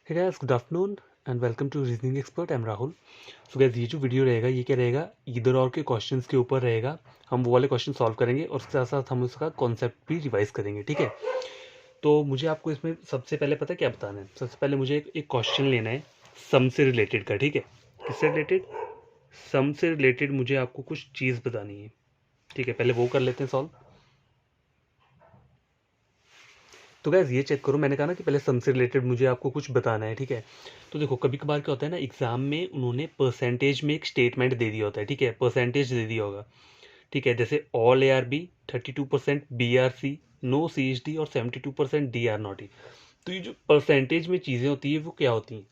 Hey guys, good afternoon and welcome to reasoning expert. I am Rahul. So guys, ये जो video रहेगा ये क्या रहेगा, इधर और के क्वेश्चंस के ऊपर रहेगा। हम वो वाले क्वेश्चन सॉल्व करेंगे और उसके साथ साथ हम उसका कॉन्सेप्ट भी रिवाइज करेंगे, ठीक है। तो मुझे आपको इसमें सबसे पहले पता है क्या बताना है। सबसे पहले मुझे एक क्वेश्चन लेना है सम से रिलेटेड का, ठीक है। किससे रिलेटेड? सम से रिलेटेड मुझे आपको कुछ चीज़ बतानी है, ठीक है। पहले वो कर लेते हैं सॉल्व। तो गैस ये चेक करो, मैंने कहा ना कि पहले सम से रिलेटेड मुझे आपको कुछ बताना है, ठीक है। तो देखो, कभी कभार क्या होता है ना, एग्जाम में उन्होंने परसेंटेज में एक स्टेटमेंट दे दिया होता है, ठीक है। परसेंटेज दे दिया होगा, ठीक है। जैसे all ARB, 32% BRC, no CHD और 72% DR0E। तो ये जो परसेंटेज में चीज़ें होती है वो क्या होती हैं?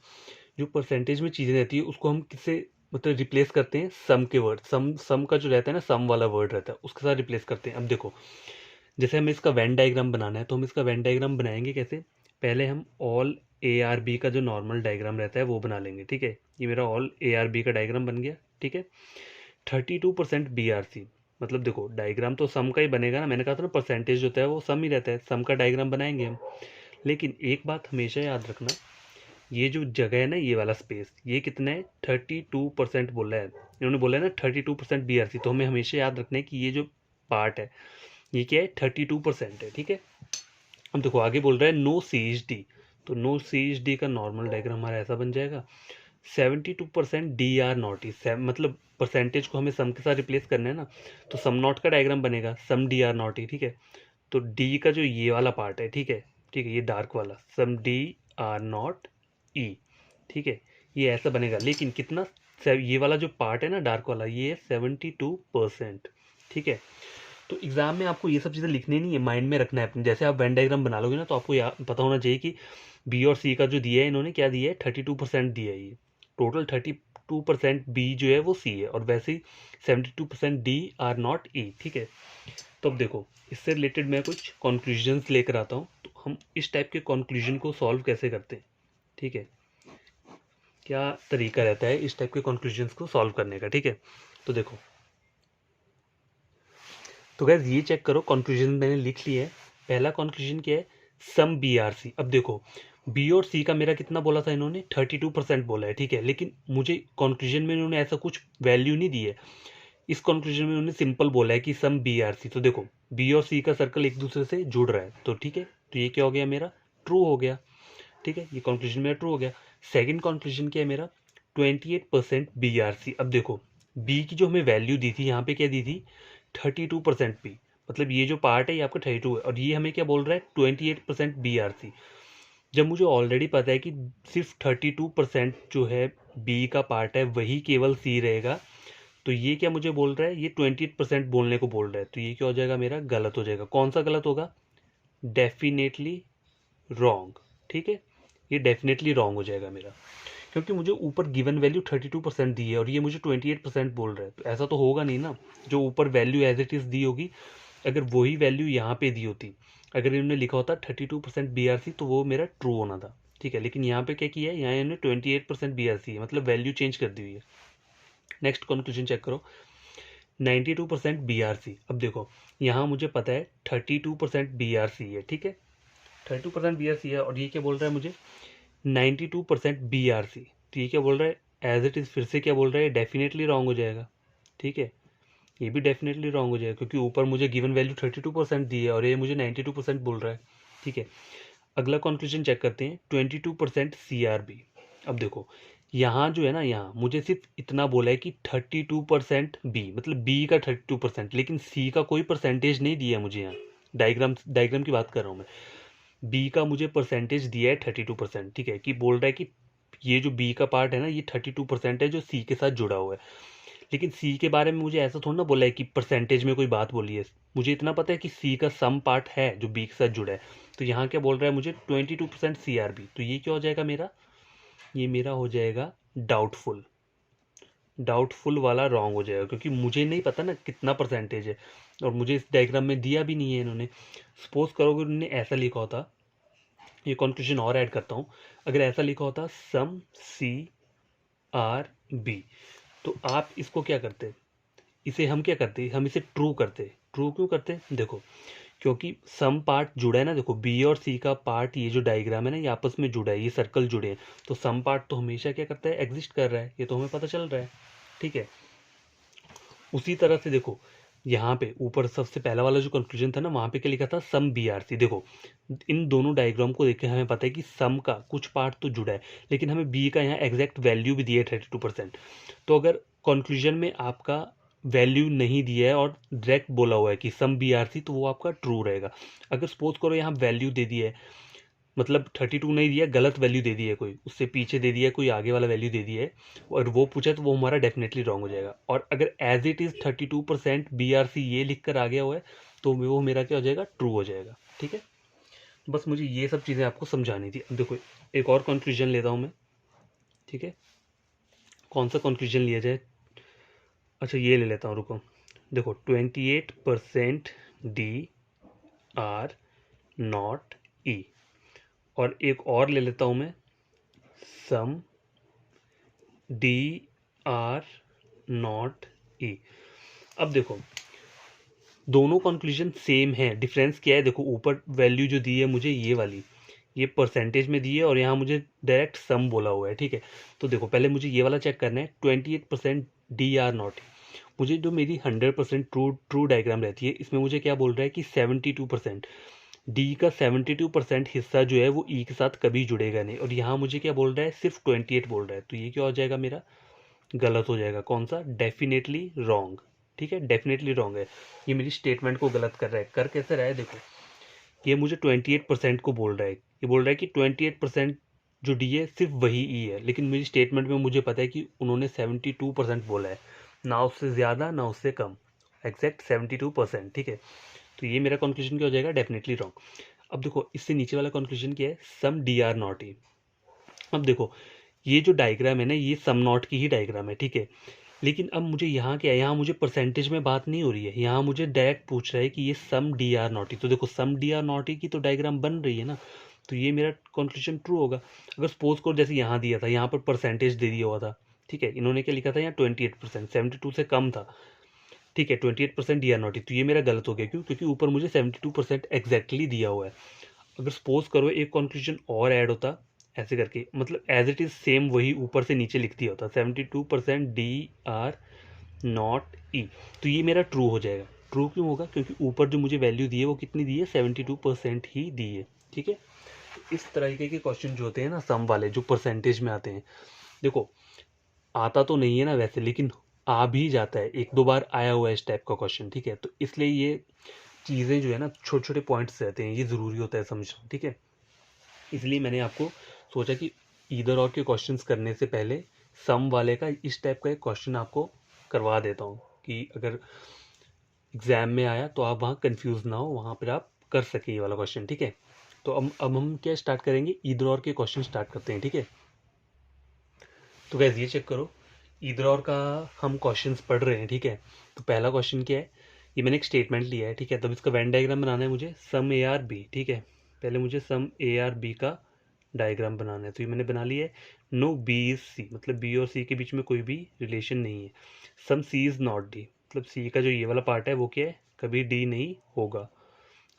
जो परसेंटेज में चीज़ें रहती है उसको हम किससे मतलब रिप्लेस करते हैं? सम के वर्ड, सम सम का जो रहता है ना, सम वाला वर्ड रहता है उसके साथ रिप्लेस करते हैं। अब देखो, जैसे हमें इसका वेन डायग्राम बनाना है तो हम इसका वेन डायग्राम बनाएंगे कैसे? पहले हम ऑल ARB का जो नॉर्मल डायग्राम रहता है वो बना लेंगे, ठीक है। ये मेरा ऑल ARB का डायग्राम बन गया, ठीक है। 32% BRC, मतलब देखो डायग्राम तो सम का ही बनेगा ना। मैंने कहा था ना परसेंटेज जो होता है वो सम ही रहता है, सम का डायग्राम बनाएंगे हम। लेकिन एक बात हमेशा याद रखना, ये जो जगह है ना, ये वाला स्पेस, ये कितना है? 32% बोला है इन्होंने, बोला है ना 32% BRC। तो हमें हमेशा याद रखना है कि ये जो पार्ट है ये क्या है? 32% है, ठीक है। अब देखो आगे बोल रहा है नो CHD, तो नो CHD का नॉर्मल डायग्राम हमारा ऐसा बन जाएगा। 72% DR0E, मतलब परसेंटेज को हमें सम के साथ रिप्लेस करना है ना, तो सम नॉट का डायग्राम बनेगा, सम DR0E, ठीक है। तो डी का जो ये वाला पार्ट है, ठीक है, ठीक है, ये डार्क वाला सम DR0E, ठीक है, ये ऐसा बनेगा। लेकिन कितना? ये वाला जो पार्ट है ना डार्क वाला, ये है 72%, ठीक है। तो एग्जाम में आपको ये सब चीज़ें लिखनी नहीं है, माइंड में रखना है अपने। जैसे आप वेन डायग्राम बना लोगे ना, तो आपको पता होना चाहिए कि बी और सी का जो दिया है इन्होंने, क्या दिया है? 32% दिया है। ये टोटल 32% बी जो है वो सी है, और वैसे ही 72% DR0E, ठीक है। तो अब देखो, इससे रिलेटेड मैं कुछ कंक्लूजन्स लेकर आता हूँ। तो हम इस टाइप के कंक्लूजन को सॉल्व कैसे करते हैं, ठीक है। क्या तरीका रहता है इस टाइप के कंक्लूजन्स को सॉल्व करने का, ठीक है। तो देखो, तो गैस ये चेक करो, कंक्लूजन मैंने लिख लिया है। पहला कंक्लूजन क्या है? सम BRC। अब देखो, बी और सी का मेरा कितना बोला था इन्होंने? 32% बोला है, ठीक है। लेकिन मुझे कंक्लूजन में इन्होंने ऐसा कुछ वैल्यू नहीं दी है। इस कंक्लूजन में उन्होंने सिंपल बोला है कि सम BRC। तो देखो, बी और सी का सर्कल एक दूसरे से जुड़ रहा है, तो ठीक है। तो ये क्या हो गया मेरा? ट्रू हो गया, ठीक है। ये कंक्लूजन मेरा ट्रू हो गया। सेकंड कंक्लूजन क्या है मेरा? 28% BRC। अब देखो, बी की जो हमें वैल्यू दी थी यहाँ पे, क्या दी थी? 32% बी, मतलब ये जो पार्ट है ये आपका 32 है, और ये हमें क्या बोल रहा है? 28% BRC। जब मुझे ऑलरेडी पता है कि सिर्फ 32% जो है बी का पार्ट है वही केवल सी रहेगा, तो ये क्या मुझे बोल रहा है? ये 28% बोलने को बोल रहा है। तो ये क्या हो जाएगा मेरा? गलत हो जाएगा। कौन सा गलत होगा? डेफिनेटली रॉन्ग, ठीक है। ये डेफिनेटली रॉन्ग हो जाएगा मेरा, क्योंकि मुझे ऊपर गिवन वैल्यू 32% दी है और ये मुझे 28% बोल रहा है। तो ऐसा तो होगा नहीं ना। जो ऊपर वैल्यू एज इट इज़ दी होगी, अगर वही वैल्यू यहाँ पे दी होती, अगर इन्होंने लिखा होता 32% BRC, तो वो मेरा ट्रू होना था, ठीक है। लेकिन यहाँ पे क्या किया है? यहाँ इन्होंने 28% BRC है, मतलब वैल्यू चेंज कर दी हुई है। नेक्स्ट कंक्लूजन चेक करो, 92% BRC। अब देखो, यहाँ मुझे पता है 32% BRC है, ठीक है। 32% BRC है, और ये क्या बोल रहा है मुझे? 92% BRC। तो ये क्या बोल रहा है? एज इट इज़ फिर से क्या बोल रहा है? डेफिनेटली रॉन्ग हो जाएगा, ठीक है। ये भी डेफिनेटली रॉन्ग हो जाएगा, क्योंकि ऊपर मुझे गिवन वैल्यू 32% दी है और ये मुझे 92% बोल रहा है, ठीक है। अगला कंक्लूजन चेक करते हैं, 22% CRB। अब देखो, यहाँ जो है ना, यहाँ मुझे सिर्फ इतना बोला है कि 32% बी, मतलब बी का 32%, लेकिन सी का कोई परसेंटेज नहीं दिया है मुझे यहाँ। डायग्राम डायग्राम की बात कर रहा हूँ मैं। बी का मुझे परसेंटेज दिया है 32%, ठीक है। कि बोल रहा है कि ये जो बी का पार्ट है ना, ये 32% है जो सी के साथ जुड़ा हुआ है। लेकिन सी के बारे में मुझे ऐसा थोड़ा ना बोला है कि परसेंटेज में कोई बात बोली है। मुझे इतना पता है कि सी का सम पार्ट है जो बी के साथ जुड़ा है। तो यहाँ क्या बोल रहा है मुझे? 22% CRB। तो ये क्या हो जाएगा मेरा? ये मेरा हो जाएगा डाउटफुल। डाउटफुल वाला रॉन्ग हो जाएगा, क्योंकि मुझे नहीं पता ना कितना परसेंटेज है, और मुझे इस डायग्राम में दिया भी नहीं है इन्होंने। सपोज करोगे उन्होंने ऐसा लिखा होता, ये कंक्लूजन और ऐड करता हूँ, अगर ऐसा लिखा होता सम CRB, तो आप इसको क्या करते? इसे हम क्या करते? हम इसे ट्रू करते। ट्रू क्यों करते? देखो, क्योंकि सम पार्ट जुड़ा है ना, देखो बी और सी का पार्ट, ये जो डायग्राम है ना, ये आपस में जुड़ा है, ये सर्कल जुड़े हैं, तो सम पार्ट तो हमेशा क्या करता है, एग्जिस्ट कर रहा है, ये तो हमें पता चल रहा है, ठीक है। उसी तरह से देखो यहाँ पे ऊपर सबसे पहला वाला जो कंक्लूजन था ना, वहाँ पे क्या लिखा था, सम बी आर सी। देखो इन दोनों डायग्राम को देख के हमें पता है कि सम का कुछ पार्ट तो जुड़ा है, लेकिन हमें बी का यहाँ एग्जैक्ट वैल्यू भी दिया है 32%। तो अगर कंक्लूजन में आपका वैल्यू नहीं दिया है और डायरेक्ट बोला हुआ है कि सम बी आर सी, तो वो आपका ट्रू रहेगा। अगर सपोज करो यहाँ वैल्यू दे दी है, मतलब 32 नहीं दिया, गलत वैल्यू दे दी है, कोई उससे पीछे दे दिया है, कोई आगे वाला वैल्यू दे दिया है, और वो पूछा, तो वो हमारा डेफिनेटली रॉन्ग हो जाएगा। और अगर as it is 32% B are C ये लिख कर आ गया हुआ है, तो वो मेरा क्या हो जाएगा, ट्रू हो जाएगा, ठीक है। बस मुझे ये सब चीज़ें आपको समझानी थी। अब देखो एक और कंक्लूजन लेता हूँ मैं, ठीक है। कौन सा कंक्लूजन लिया जाए, अच्छा ये ले लेता हूँ, रुको। देखो 28% डी आर नॉट ई, और एक और ले लेता हूँ मैं, सम डी आर नॉट ई। अब देखो दोनों कंक्लूजन सेम है, डिफरेंस क्या है, देखो ऊपर वैल्यू जो दी है मुझे ये वाली, ये परसेंटेज में दी है, और यहाँ मुझे डायरेक्ट सम बोला हुआ है, ठीक है। तो देखो पहले मुझे ये वाला चेक करना है, 28% डी आर नॉट ई। मुझे जो मेरी 100% ट्रू डायग्राम रहती है, इसमें मुझे क्या बोल रहा है कि 72% डी का 72% हिस्सा जो है वो ई के साथ कभी जुड़ेगा नहीं, और यहाँ मुझे क्या बोल रहा है, सिर्फ 28 बोल रहा है, तो ये क्या हो जाएगा, मेरा गलत हो जाएगा। कौन सा, डेफिनेटली रॉन्ग, ठीक है, डेफिनेटली रॉन्ग है। ये मेरी स्टेटमेंट को गलत कर रहा है। कर कैसे रहा है, देखो ये मुझे 28% को बोल रहा है, ये बोल रहा है कि 28% जो डी है सिर्फ वही ई है, लेकिन मेरी स्टेटमेंट में मुझे पता है कि उन्होंने 72% बोला है, ना उससे ज़्यादा ना उससे कम, एग्जैक्ट 72%, ठीक है। तो ये मेरा कंक्लूजन क्या हो जाएगा, डेफिनेटली रॉन्ग। अब देखो इससे नीचे वाला कंक्लूजन क्या है, सम डी आर नॉट ई। अब देखो ये जो डायग्राम है ना, ये सम नॉट की ही डायग्राम है, ठीक है। लेकिन अब मुझे यहाँ क्या है, यहाँ मुझे परसेंटेज में बात नहीं हो रही है, यहाँ मुझे डायरेक्ट पूछ रहा है कि ये सम डी आर नॉट ई। तो देखो सम डी आर नॉट ई की तो डायग्राम बन रही है ना, तो ये मेरा कंक्लूजन ट्रू होगा। अगर सपोज करो जैसे यहाँ दिया था, यहाँ पर परसेंटेज दे दिया हुआ था, ठीक है, इन्होंने क्या लिखा था यहाँ 28%, 72 से कम था, ठीक है, 28% डी आर नॉट ई, तो ये मेरा गलत हो गया। क्यों, क्योंकि ऊपर मुझे 72% एग्जैक्टली दिया हुआ है। अगर सपोज करो एक कंक्लूजन और ऐड होता ऐसे करके, मतलब एज इट इज़ सेम वही ऊपर से नीचे लिख दिया होता, 72% डी आर नॉट ई, तो ये मेरा ट्रू हो जाएगा। ट्रू क्यों होगा, क्योंकि ऊपर जो मुझे वैल्यू दी है वो कितनी दी है, 72% ही दी है, ठीक है। इस तरीके के क्वेश्चन जो होते हैं ना सम वाले, जो परसेंटेज में आते हैं, देखो आता तो नहीं है ना वैसे, लेकिन आ भी जाता है, एक दो बार आया हुआ है इस टाइप का क्वेश्चन, ठीक है। तो इसलिए ये चीज़ें जो है ना, छोटे छोटे पॉइंट्स रहते हैं, ये ज़रूरी होता है समझना, ठीक है। इसलिए मैंने आपको सोचा कि ईदर और के क्वेश्चंस करने से पहले सम वाले का इस टाइप का एक क्वेश्चन आपको करवा देता हूँ, कि अगर एग्ज़ाम में आया तो आप वहाँ कंफ्यूज ना हो, वहाँ पर आप कर सके ये वाला क्वेश्चन, ठीक है। तो अब हम क्या स्टार्ट करेंगे, ईदर और के क्वेश्चन स्टार्ट करते हैं, ठीक है। तो गैस ये चेक करो, ईदर और का हम क्वेश्चंस पढ़ रहे हैं, ठीक है। तो पहला क्वेश्चन क्या है, ये मैंने एक स्टेटमेंट लिया है, ठीक है। तब इसका वेन डायग्राम बनाना है मुझे, सम ए आर बी, ठीक है। पहले मुझे सम ए आर बी का डायग्राम बनाना है, तो ये मैंने बना लिया है। नो बी इज सी, मतलब बी और सी के बीच में कोई भी रिलेशन नहीं है। सम सी इज़ नॉट डी, मतलब सी का जो ये वाला पार्ट है वो क्या है, कभी डी नहीं होगा।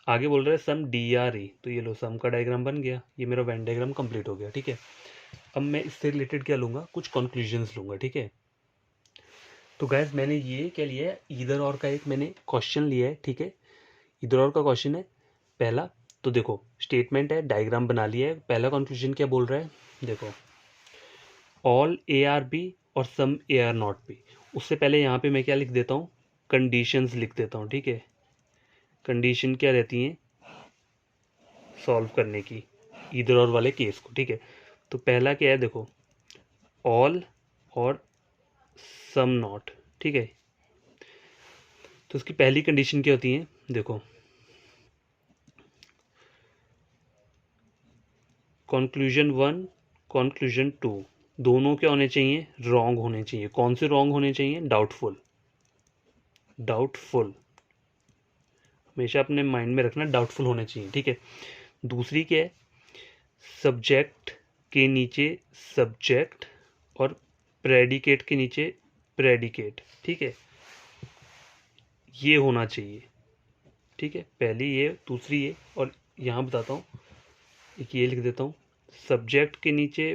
आगे बोल रहा है सम डी आर ई, तो ये लो सम का डायग्राम बन गया, ये मेरा वेन डायग्राम कंप्लीट हो गया, ठीक है। अब मैं इससे रिलेटेड क्या लूँगा, कुछ कंक्लूजन्स लूँगा, ठीक है। तो गैस मैंने ये क्या लिया है, ईदर और का एक मैंने क्वेश्चन लिया है, ठीक है। ईदर और का क्वेश्चन है पहला, तो देखो स्टेटमेंट है, डायग्राम बना लिया है। पहला कंक्लूजन क्या बोल रहा है, देखो ऑल ए आर बी और सम ए आर नॉट बी। उससे पहले यहाँ पे मैं क्या लिख देता हूँ, कंडीशंस लिख देता हूँ, ठीक है। कंडीशन क्या रहती हैं सॉल्व करने की ईदर और वाले केस को, ठीक है। तो पहला क्या है, देखो ऑल और सम नॉट, ठीक है। तो उसकी पहली कंडीशन क्या होती है, देखो कंक्लूजन 1 कंक्लूजन 2 दोनों क्या होने चाहिए, रॉन्ग होने चाहिए। कौन से रॉन्ग होने चाहिए, डाउटफुल, डाउटफुल, हमेशा अपने माइंड में रखना, डाउटफुल होने चाहिए, ठीक है। दूसरी क्या है, सब्जेक्ट के नीचे सब्जेक्ट और प्रेडिकेट के नीचे प्रेडिकेट, ठीक है, ये होना चाहिए, ठीक है, पहली ये, दूसरी ये, और यहाँ बताता हूँ, एक ये लिख देता हूँ, सब्जेक्ट के नीचे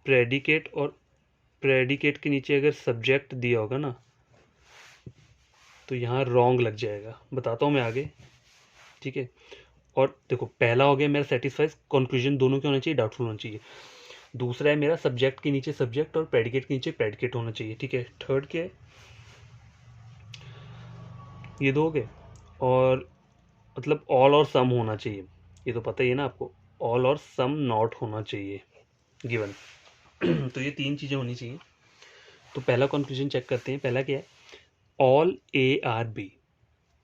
प्रेडिकेट, और प्रेडिकेट के नीचे अगर सब्जेक्ट दिया होगा ना तो यहाँ रॉन्ग लग जाएगा, बताता हूँ मैं आगे, ठीक है। और देखो पहला हो गया मेरा सेटिस्फाइज, कंक्लूजन दोनों के होना चाहिए, डाउटफुल होना चाहिए। दूसरा है मेरा सब्जेक्ट के नीचे सब्जेक्ट और प्रेडिकेट के नीचे प्रेडिकेट होना चाहिए, ठीक है। थर्ड के ये दो हो गए, और मतलब ऑल और सम होना चाहिए, ये तो पता ही है ना आपको, ऑल और सम नॉट होना चाहिए गिवन। तो ये तीन चीज़ें होनी चाहिए। तो पहला कंक्लूजन चेक करते हैं, पहला क्या है, ऑल ए आर बी,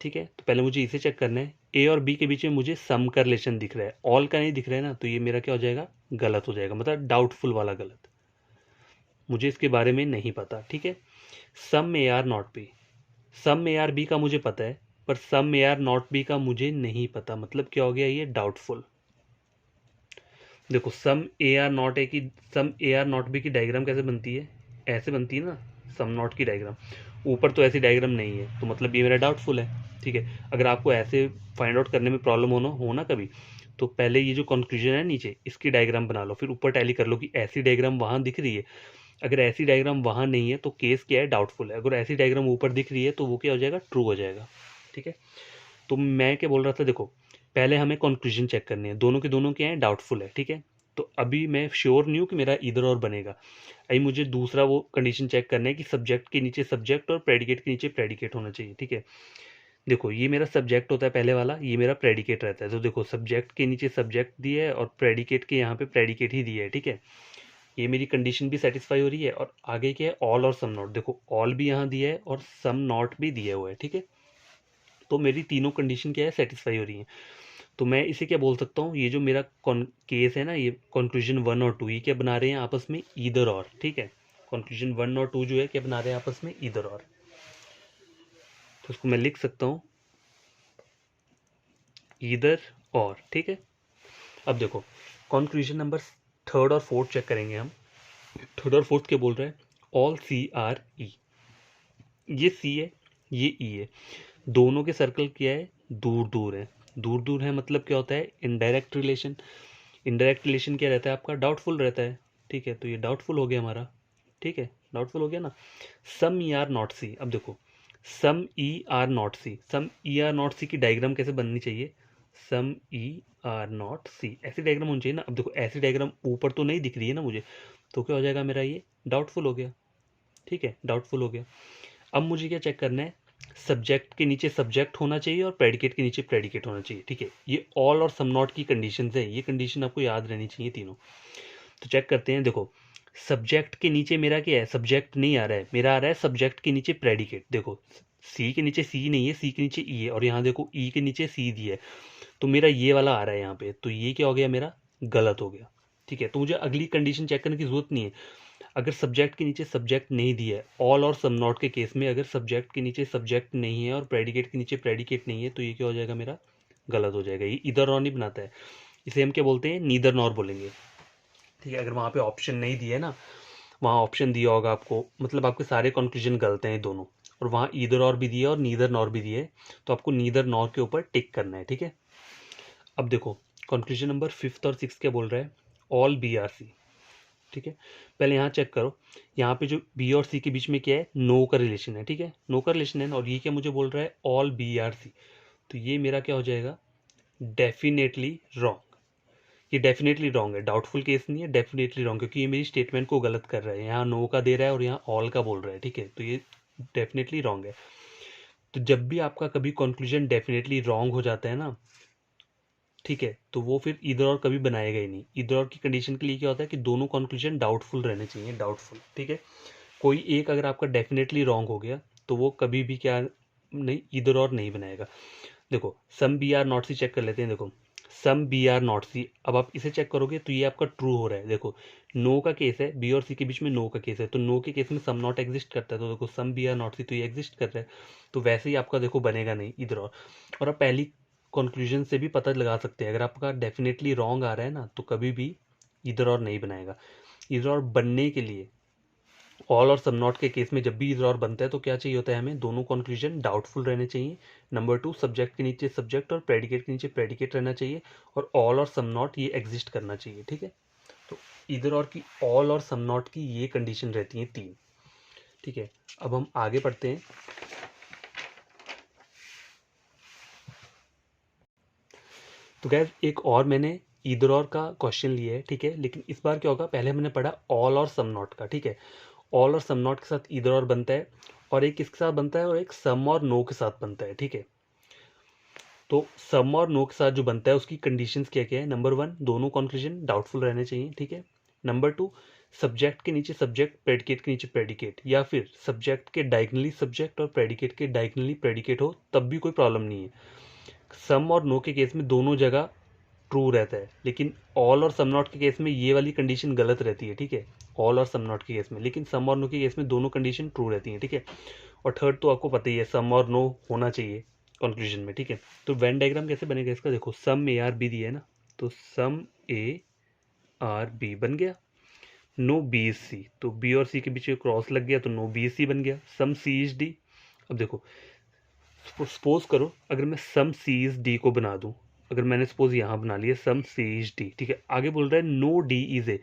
ठीक है। तो पहले मुझे इसे चेक करना है, ए और बी के बीच में मुझे सम का रिलेशन दिख रहा है, ऑल का नहीं दिख रहा है ना, तो ये मेरा क्या हो जाएगा, गलत हो जाएगा, मतलब डाउटफुल वाला गलत, मुझे इसके बारे में नहीं पता, ठीक है। Some A are not B, some A are B का मुझे पता है, पर some A are not B का मुझे नहीं पता, मतलब क्या हो गया, ये डाउटफुल। देखो सम ए आर नॉट ए की, सम ए आर नॉट बी की डायग्राम कैसे बनती है, ऐसे बनती है ना सम नॉट की डायग्राम, ऊपर तो ऐसी डायग्राम नहीं है, तो मतलब ये मेरा डाउटफुल है, ठीक है। अगर आपको ऐसे फाइंड आउट करने में प्रॉब्लम हो ना कभी, तो पहले ये जो कंक्लूजन है नीचे इसकी डायग्राम बना लो, फिर ऊपर टैली कर लो कि ऐसी डायग्राम वहाँ दिख रही है, अगर ऐसी डायग्राम वहाँ नहीं है तो केस क्या है, डाउटफुल है। अगर ऐसी डायग्राम ऊपर दिख रही है तो वो क्या हो जाएगा, ट्रू हो जाएगा, ठीक है। तो मैं क्या बोल रहा था, देखो पहले हमें कंक्लूजन चेक करनी है, दोनों के दोनों क्या है, डाउटफुल है, ठीक है। तो अभी मैं श्योर नहीं हूँ कि मेरा इधर और बनेगा, अभी मुझे दूसरा वो कंडीशन चेक करना है कि सब्जेक्ट के नीचे सब्जेक्ट और प्रेडिकेट के नीचे प्रेडिकेट होना चाहिए, ठीक है। देखो ये मेरा सब्जेक्ट होता है पहले वाला, ये मेरा प्रेडिकेट रहता है, तो देखो सब्जेक्ट के नीचे सब्जेक्ट दिया है और प्रेडिकेट के यहाँ पे प्रेडिकेट ही दिया है, ठीक है। ये मेरी कंडीशन भी सेटिस्फाई हो रही है, और आगे क्या है, ऑल और सम नॉट, देखो ऑल भी यहाँ दिया है और सम नॉट भी दिया हुआ है, ठीक है। तो मेरी तीनों कंडीशन क्या है, सेटिस्फाई हो रही है। तो मैं इसे क्या बोल सकता हूँ, ये जो मेरा केस है ना, ये कंक्लूजन 1 और 2 ये क्या बना रहे हैं आपस में, ईदर और, ठीक है। कंक्लूजन 1 और 2 जो है क्या बना रहे हैं आपस में, ईदर और। तो इसको मैं लिख सकता हूँ ईदर और, ठीक है। अब देखो कंक्लूजन नंबर थर्ड और फोर्थ चेक करेंगे हम। थर्ड और फोर्थ क्या बोल रहा है, ऑल सी आर ई, ये सी है ये ई है, दोनों के सर्कल क्या है, दूर दूर है। दूर दूर है मतलब क्या होता है, इनडायरेक्ट रिलेशन। इनडायरेक्ट रिलेशन क्या रहता है आपका, डाउटफुल रहता है, ठीक है। तो ये डाउटफुल हो गया हमारा, ठीक है, डाउटफुल हो गया ना। सम ई आर नॉट सी, अब देखो some E are not C, some E are not C की डायग्राम कैसे बननी चाहिए, सम ई आर नॉट सी, ऐसी डायग्राम होनी चाहिए ना। अब देखो ऐसी डायग्राम ऊपर तो नहीं दिख रही है ना मुझे, तो क्या हो जाएगा मेरा, ये डाउटफुल हो गया, ठीक है, डाउटफुल हो गया। अब मुझे क्या चेक करना है, सब्जेक्ट के नीचे सब्जेक्ट होना चाहिए और प्रेडिकेट के नीचे प्रेडिकेट होना चाहिए, ठीक है। ये ऑल और सम नॉट की कंडीशन है, ये कंडीशन आपको याद रहनी चाहिए तीनों। तो चेक करते हैं, देखो सब्जेक्ट के नीचे मेरा क्या है, सब्जेक्ट नहीं आ रहा है, मेरा आ रहा है सब्जेक्ट के नीचे प्रेडिकेट। देखो सी के नीचे सी नहीं है, सी के नीचे ई है, और यहाँ देखो ई के नीचे सी दिया है, तो मेरा ये वाला आ रहा है यहाँ पे, तो ये क्या हो गया, मेरा गलत हो गया, ठीक है। तो मुझे अगली कंडीशन चेक करने की जरूरत नहीं है, अगर सब्जेक्ट के नीचे सब्जेक्ट नहीं दिया है, ऑल और सम नॉट के केस में अगर सब्जेक्ट के नीचे सब्जेक्ट नहीं है और प्रेडिकेट के नीचे प्रेडिकेट नहीं है, तो ये क्या हो जाएगा, मेरा गलत हो जाएगा। ये इधर और नहीं बनाता है, इसे हम क्या बोलते हैं, नीदर नॉर बोलेंगे, ठीक है। अगर वहाँ पे ऑप्शन नहीं दिया है ना, वहाँ ऑप्शन दिया होगा आपको, मतलब आपके सारे कंक्लूजन गलत हैं दोनों, और वहाँ ईदर और भी दिया है और नीदर नॉर भी दिया है, तो आपको नीदर नॉर के ऊपर टिक करना है, ठीक है। अब देखो कंक्लूजन नंबर फिफ्थ और सिक्स क्या बोल रहा है, ऑल बी आर सी, ठीक है। पहले यहाँ चेक करो, यहाँ पे जो बी और सी के बीच में क्या है, नो का रिलेशन है, ठीक है, नो का रिलेशन है, और ये क्या मुझे बोल रहा है, ऑल बी आर सी, तो ये मेरा क्या हो जाएगा, डेफिनेटली रॉन्ग। ये डेफिनेटली रॉन्ग है, डाउटफुल केस नहीं है, डेफिनेटली रॉन्ग, क्योंकि ये मेरी स्टेटमेंट को गलत कर रहा है, यहाँ नो का दे रहा है और यहाँ ऑल का बोल रहा है, ठीक है, तो ये डेफिनेटली रॉन्ग है। तो जब भी आपका कभी कंक्लूजन डेफिनेटली रॉन्ग हो जाता है ना, ठीक है, तो वो फिर इधर और कभी बनाएगा ही नहीं। इधर और की कंडीशन के लिए क्या होता है कि दोनों कंक्लूजन डाउटफुल रहने चाहिए, डाउटफुल, ठीक है। कोई एक अगर आपका डेफिनेटली रॉन्ग हो गया तो वो कभी भी क्या नहीं, इधर और नहीं बनाएगा। देखो some B are not C check कर लेते हैं, देखो some B are not C, अब आप इसे चेक करोगे तो ये आपका ट्रू हो रहा है। देखो नो का केस है, बी और सी के बीच में नो का केस है, तो नो के केस में सम नॉट एग्जिस्ट करता है, तो देखो सम बी आर नॉट सी, तो ये एग्जिस्ट कर रहा है, तो वैसे ही आपका देखो बनेगा नहीं इधर और आप पहली कंक्लूजन से भी पता लगा सकते हैं, अगर आपका डेफिनेटली रॉन्ग आ रहा है ना, तो कभी भी इधर और नहीं बनाएगा। इधर और बनने के लिए ऑल और सम नॉट के केस में जब भी इधर और बनता है तो क्या चाहिए होता है हमें, दोनों कंक्लूजन डाउटफुल रहने चाहिए। नंबर 2, सब्जेक्ट के नीचे सब्जेक्ट और प्रेडिकेट के नीचे प्रेडिकेट रहना चाहिए, और ऑल और सम नॉट ये एग्जिस्ट करना चाहिए, ठीक है। तो इधर और की ऑल और सम नॉट की ये कंडीशन रहती है 3, ठीक है। अब हम आगे पढ़ते हैं। तो गैस एक और मैंने इधर और का क्वेश्चन लिया है, ठीक है, लेकिन इस बार क्या होगा, पहले हमने पढ़ा ऑल और सम नॉट का, ठीक है। ऑल और सम नॉट के साथ इधर और बनता है, और एक किसके साथ बनता है, और एक सम और नो के साथ बनता है, ठीक है। तो सम और नो के साथ जो बनता है उसकी कंडीशंस क्या क्या है। नंबर 1, दोनों कंक्लूजन डाउटफुल रहने चाहिए, ठीक है। नंबर 2, सब्जेक्ट के नीचे सब्जेक्ट, प्रेडिकेट के नीचे प्रेडिकेट, या फिर सब्जेक्ट के डायगनली सब्जेक्ट और प्रेडिकेट के डायगनली प्रेडिकेट हो, तब भी कोई प्रॉब्लम नहीं है। सम और नो के केस में दोनों जगह ट्रू रहता है, लेकिन ऑल और सम नॉट के केस में ये वाली कंडीशन गलत रहती है, ठीक है। ऑल और सम नॉट के केस में, लेकिन सम और नो के केस में दोनों कंडीशन ट्रू रहती हैं, ठीक है। और थर्ड तो आपको पता ही है, सम और नो होना चाहिए कंक्लूजन में, ठीक है। तो वेन डायग्राम कैसे बनेगा इसका, देखो सम ए आर बी दिया है ना, तो सम ए आर बी बन गया। नो बी इज सी, तो बी और सी के बीच क्रॉस लग गया तो नो बी इज सी बन गया। सम सी इज डी, अब देखो सपोज करो अगर मैं सम सी इज डी को बना दूं, अगर मैंने सपोज यहाँ बना लिया सम सी इज डी, ठीक है, आगे बोल रहा है नो डी इज ए।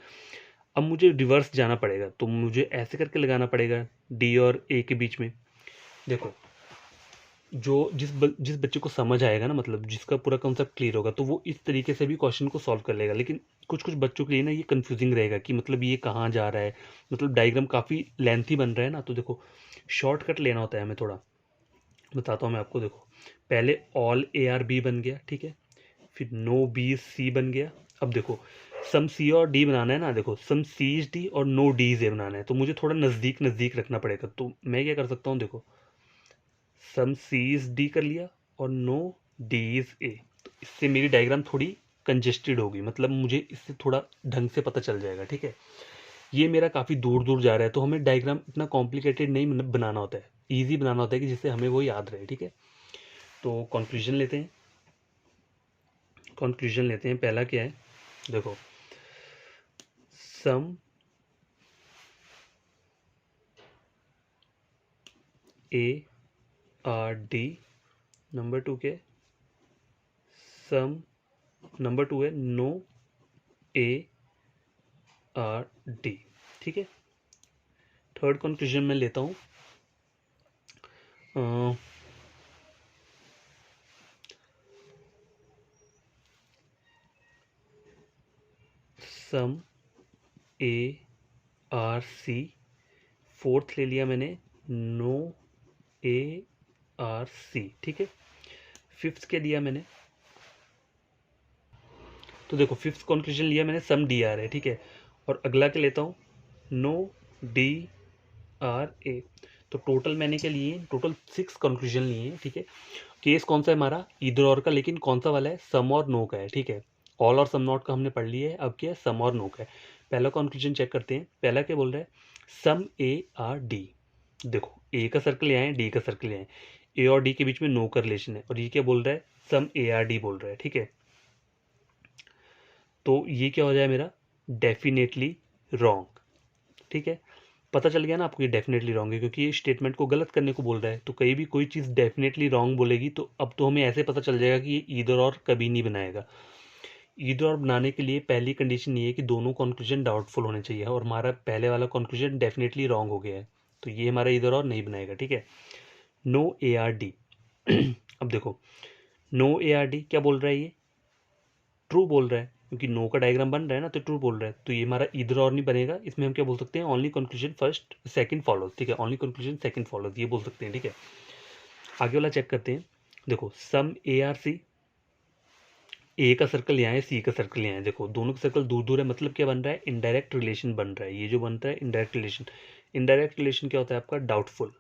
अब मुझे रिवर्स जाना पड़ेगा, तो मुझे ऐसे करके लगाना पड़ेगा डी और ए के बीच में। देखो जो जिस बच्चे को समझ आएगा ना, मतलब जिसका पूरा कॉन्सेप्ट क्लियर होगा, तो वो इस तरीके से भी क्वेश्चन को सॉल्व कर लेगा। लेकिन कुछ कुछ बच्चों के लिए ना ये कंफ्यूजिंग रहेगा कि मतलब ये कहाँ जा रहा है, मतलब डायग्राम काफ़ी लेंथी बन रहा है ना। तो देखो शॉर्टकट लेना होता है हमें थोड़ा, बताता हूँ मैं आपको। देखो पहले ऑल ए आर बी बन गया, ठीक है, फिर नो बी सी बन गया। अब देखो सम सी और डी बनाना है ना, देखो सम सी इज डी और नो डी इज ए बनाना है, तो मुझे थोड़ा नज़दीक नज़दीक रखना पड़ेगा। तो मैं क्या कर सकता हूँ, देखो सम सी इज डी कर लिया और नो डी इज ए, तो इससे मेरी डायग्राम थोड़ी कंजेस्टेड होगी, मतलब मुझे इससे थोड़ा ढंग से पता चल जाएगा, ठीक है। ये मेरा काफ़ी दूर दूर जा रहा है, तो हमें डायग्राम इतना कॉम्प्लिकेटेड नहीं बनाना होता है, ईजी बनाना होता है कि जिससे हमें वो याद रहे, ठीक है। तो कंक्लूजन लेते हैं, कंक्लूजन लेते हैं। पहला क्या है, देखो सम ए आर डी, नंबर 2 के सम, नंबर 2 है नो ए आर डी, ठीक है। थर्ड कंक्लूजन मैं लेता हूँ, सम ए आर सी। फोर्थ ले लिया मैंने नो ए आर सी, ठीक है। फिफ्थ क्या दिया मैंने, तो देखो फिफ्थ कंक्लूजन लिया मैंने सम डी आर है, ठीक है। और अगला क्या लेता हूँ, नो डी आर ए। तो टोटल मैंने क्या लिए, टोटल 6 कंक्लूजन लिए हैं, ठीक है। केस कौन सा है हमारा, इधर और का, लेकिन कौन सा वाला है, सम और नो का है, ठीक है। ऑल और सम नॉट का हमने पढ़ लिया है, अब क्या है सम और नो का है। पहला कंक्लूजन चेक करते हैं, पहला क्या बोल रहा है, सम ए आर डी। देखो ए का सर्कल यहाँ है, डी का सर्कल यहाँ है, ए और डी के बीच में नो का रिलेशन है, और ये क्या बोल रहा है, सम ए आर डी बोल रहा है, ठीक है। तो ये क्या हो जाए मेरा, डेफिनेटली रॉन्ग, ठीक है। पता चल गया ना आपको ये डेफिनेटली रॉन्ग है, क्योंकि ये स्टेटमेंट को गलत करने को बोल रहा है। तो कहीं भी कोई चीज़ डेफिनेटली रॉन्ग बोलेगी तो अब तो हमें ऐसे पता चल जाएगा कि ये ईदर और कभी नहीं बनाएगा। ईदर और बनाने के लिए पहली कंडीशन ये है कि दोनों कंक्लूजन डाउटफुल होने चाहिए, और हमारा पहले वाला कंक्लूजन डेफिनेटली रॉन्ग हो गया है, तो ये हमारा ईदर और नहीं बनाएगा, ठीक है। No A are D. अब देखो नो ए आर डी क्या बोल रहा है, ये ट्रू बोल रहा है, क्योंकि नो का डायग्राम बन रहा है ना, तो ट्रू बोल रहा है, तो ये हमारा इधर और नहीं बनेगा। इसमें हम क्या बोल सकते हैं, only conclusion first second follows, ठीक है, ओनली कंक्लूजन सेकंड फॉलोज, ये बोल सकते हैं, ठीक है। आगे वाला चेक करते हैं, देखो सम ए आर सी, ए का सर्कल यहाँ है, सी का सर्कल यहाँ है, देखो दोनों का सर्कल दूर दूर है, मतलब क्या बन रहा है, इनडायरेक्ट रिलेशन बन रहा है। ये जो बनता है इनडायरेक्ट रिलेशन, इनडायरेक्ट रिलेशन क्या होता है आपका, डाउटफुल,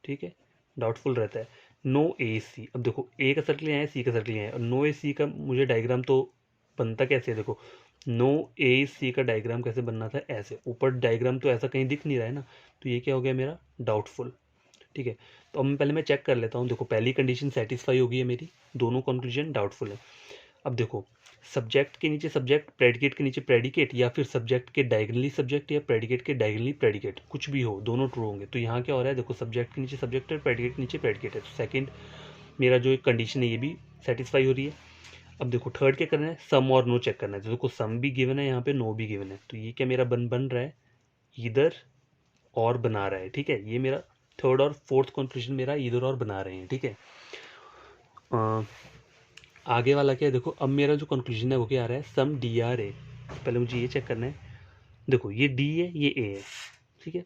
ठीक है, डाउटफुल रहता है। नो ए सी, अब देखो ए का सर्कल यहाँ है, सी का सर्कल यहाँ है, और नो ए सी का मुझे डायग्राम तो बनता कैसे है, देखो नो ए सी का डायग्राम कैसे बनना था, ऐसे ऊपर डायग्राम तो ऐसा कहीं दिख नहीं रहा है ना, तो ये क्या हो गया मेरा, डाउटफुल, ठीक है। तो अब पहले मैं चेक कर लेता हूँ, देखो पहली कंडीशन सेटिस्फाई हो गई है मेरी, दोनों कंक्लूजन डाउटफुल है। अब देखो सब्जेक्ट के नीचे सब्जेक्ट, प्रेडिकेट के नीचे प्रेडिकेट, या फिर सब्जेक्ट के डायगनली सब्जेक्ट या प्रेडिकेट के डायगनली प्रेडिकेट, कुछ भी हो, दोनों ट्रू होंगे। तो यहाँ क्या हो रहा है, देखो सब्जेक्ट के नीचे सब्जेक्ट है, प्रेडिकेट के नीचे प्रेडिकेट है, तो सेकंड मेरा जो एक कंडीशन है ये भी सेटिस्फाई हो रही है। अब देखो थर्ड क्या करना है, सम और नो चेक करना है। तो देखो सम भी गिवन है, यहाँ पे नो भी गिवन है, तो ये क्या मेरा बन रहा है, इधर और बना रहा है, ठीक है। ये मेरा थर्ड और फोर्थ कंक्लूजन मेरा इधर और बना रहे हैं, ठीक है। आगे वाला क्या है, देखो अब मेरा जो कंक्लूजन है वो क्या आ रहा है, सम डी आर ए। पहले मुझे ये चेक करना है, देखो ये डी है, ये ए है, ठीक है।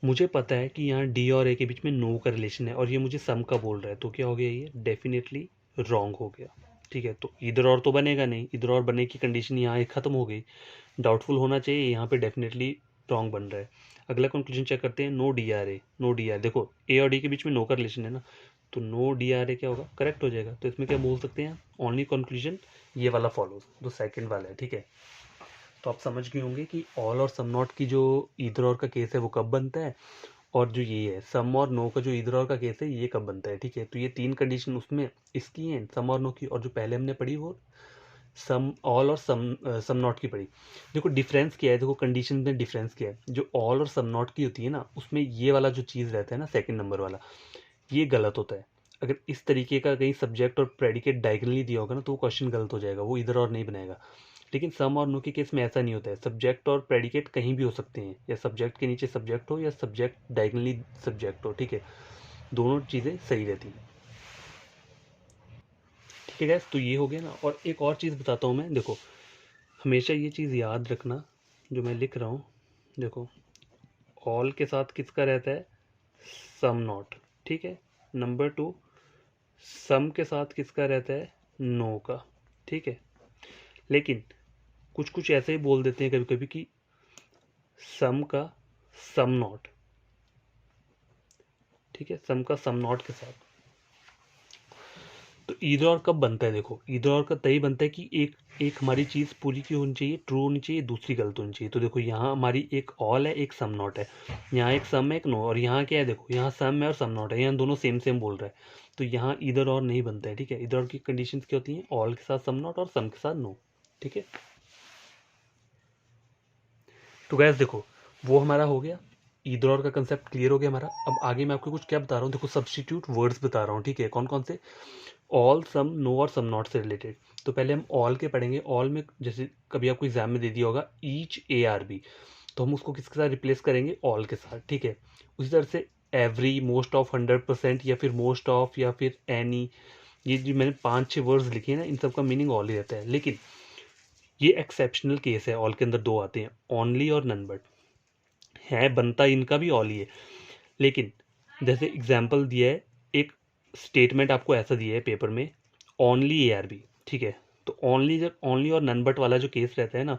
मुझे पता है कि यहाँ डी और ए के बीच में नो का रिलेशन है, और ये मुझे सम का बोल रहा है, तो क्या हो गया, ये डेफिनेटली रॉन्ग हो गया, ठीक है। तो इधर और तो बनेगा नहीं, इधर और बनने की कंडीशन यहाँ एक ख़त्म हो गई, डाउटफुल होना चाहिए, यहाँ पे डेफिनेटली रॉन्ग बन रहा है। अगला कंक्लूजन चेक करते हैं, no D R A. No D R, देखो ए और डी के बीच में नो का रिलेशन है ना, तो नो डी आर ए क्या होगा, करेक्ट हो जाएगा। तो इसमें क्या बोल सकते हैं, ओनली कंक्लूजन ये वाला फॉलोज, जो सेकंड वाला है, ठीक है। तो आप समझ गए होंगे कि ऑल और सम नॉट की जो इधर और का केस है वो कब बनता है, और जो ये है सम और नो का जो इधर और का केस है ये कब बनता है, ठीक है। तो ये तीन कंडीशन उसमें इसकी हैं, सम और नो की, और जो पहले हमने पढ़ी वो सम ऑल और सम नॉट की पढ़ी। देखो डिफरेंस क्या है, देखो कंडीशन में डिफरेंस क्या है, जो ऑल और सम नॉट की होती है ना, उसमें ये वाला जो चीज़ रहता है ना, सेकंड नंबर वाला, ये गलत होता है। अगर इस तरीके का कहीं सब्जेक्ट और प्रेडिकेट डायगनली दिया होगा ना, तो वो क्वेश्चन गलत हो जाएगा, वो इधर और नहीं बनाएगा। लेकिन सम और नो के केस में ऐसा नहीं होता है, सब्जेक्ट और प्रेडिकेट कहीं भी हो सकते हैं, या सब्जेक्ट के नीचे सब्जेक्ट हो या सब्जेक्ट डायगनली सब्जेक्ट हो, ठीक है, दोनों चीज़ें सही रहती हैं, ठीक है गैस। तो ये हो गया ना। और एक और चीज़ बताता हूँ मैं, देखो हमेशा ये चीज़ याद रखना जो मैं लिख रहा हूँ, देखो ऑल के साथ किसका रहता है, सम नॉट, ठीक है। नंबर टू, सम के साथ किसका रहता है, नो का, ठीक है। लेकिन कुछ कुछ ऐसे ही बोल देते हैं कभी कभी कि सम का सम नॉट, ठीक है, सम का सम नॉट के साथ। तो ईदर और कब बनता है, देखो ईदर और का तभी बनता है कि एक एक हमारी चीज़ पूरी की होनी चाहिए, ट्रू होनी चाहिए, दूसरी गलत होनी चाहिए। तो देखो यहाँ हमारी एक ऑल है, एक सम नॉट है, यहाँ एक सम है, एक नो, और यहाँ क्या है, देखो यहाँ सम है और सम नॉट है, यहाँ दोनों सेम सेम बोल रहा है, तो यहाँ ईदर और नहीं बनता है, ठीक है। ईदर और की कंडीशंस क्या होती हैं, ऑल के साथ सम नॉट और सम के साथ नो, ठीक है। तो गैस देखो वो हमारा हो गया, ईदर और का कंसेप्ट क्लियर हो गया हमारा। अब आगे मैं आपको कुछ क्या बता रहा हूँ, देखो सब्स्टिट्यूट वर्ड्स बता रहा हूँ, ठीक है, कौन कौन से, ऑल सम नो और सम नॉट से रिलेटेड। तो पहले हम ऑल के पढ़ेंगे। ऑल में जैसे कभी आपको एग्जाम में दे दिया होगा ईच ए आर बी, तो हम उसको किसके साथ रिप्लेस करेंगे, ऑल के साथ, ठीक है। उसी तरह से एवरी, मोस्ट ऑफ, 100%, या फिर मोस्ट ऑफ, या फिर एनी, ये जो मैंने 5-6 वर्ड्स लिखे हैं ना, इन सब का मीनिंग ऑल ही रहता है। लेकिन ये एक्सेप्शनल केस है, ऑल के अंदर दो आते हैं, ऑनली और नन बट, है बनता इनका भी ऑल ही है। लेकिन जैसे एग्जाम्पल दिया है, एक स्टेटमेंट आपको ऐसा दिया है पेपर में, ओनली ए आर बी, ठीक है। तो ओनली, जब ओनली और नन बट वाला जो केस रहता है ना,